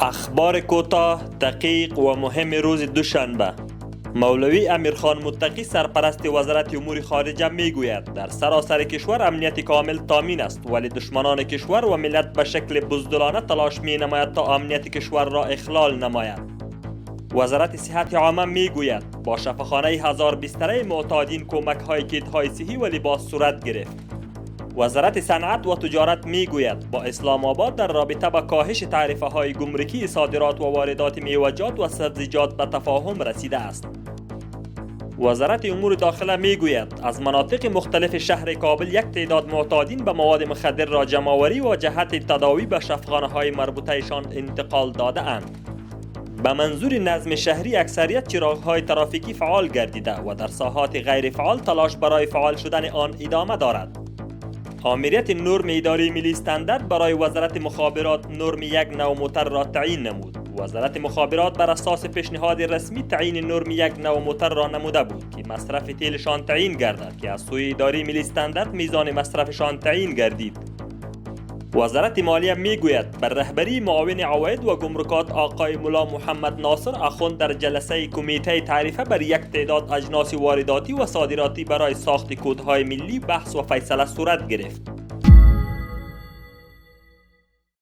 اخبار کوتاه، دقیق و مهم روز دوشنبه. مولوی امیرخان متقی سرپرست وزارت امور خارجه میگوید در سراسر کشور امنیت کامل تامین است، ولی دشمنان کشور و ملت به شکل بزدلانه تلاش می نماید تا امنیت کشور را اخلال نماید. وزارت صحت عامه میگوید با شفاخانه 1000 بستره معتادین کمک های کیت های صحی و لباس صورت گرفت. وزارت صنعت و تجارت میگوید با اسلام آباد در رابطه با کاهش تعرفه های گمرکی صادرات و واردات میوه‌جات و سبزیجات به تفاهم رسیده است. وزارت امور داخله میگوید از مناطق مختلف شهر کابل یک تعداد معتادین به مواد مخدر را جمع‌آوری و جهت تداوی به شفاخانه های مربوطهشان انتقال داده اند. به منظور نظم شهری اکثریت چراغ‌های ترافیکی فعال گردیده و در ساحات غیر فعال تلاش برای فعال شدن آن ادامه دارد. آمریت نرم اداری ملی استاندارد برای وزارت مخابرات نرم یک نوع موتر را تعیین نمود. وزارت مخابرات بر اساس پیشنهاد رسمی تعیین نرم یک نوع موتر را نموده بود که مصرف تیلشان تعیین گردد که از سوی اداره ملی استاندارد میزان مصرفشان تعیین گردید. وزارت مالیه میگوید بر رهبری معاون عواید و گمرکات آقای ملا محمد ناصر اخوند در جلسه کمیته تعرفه بر یک تعداد اجناس وارداتی و صادراتی برای ساخت کدهای ملی بحث و فیصله صورت گرفت.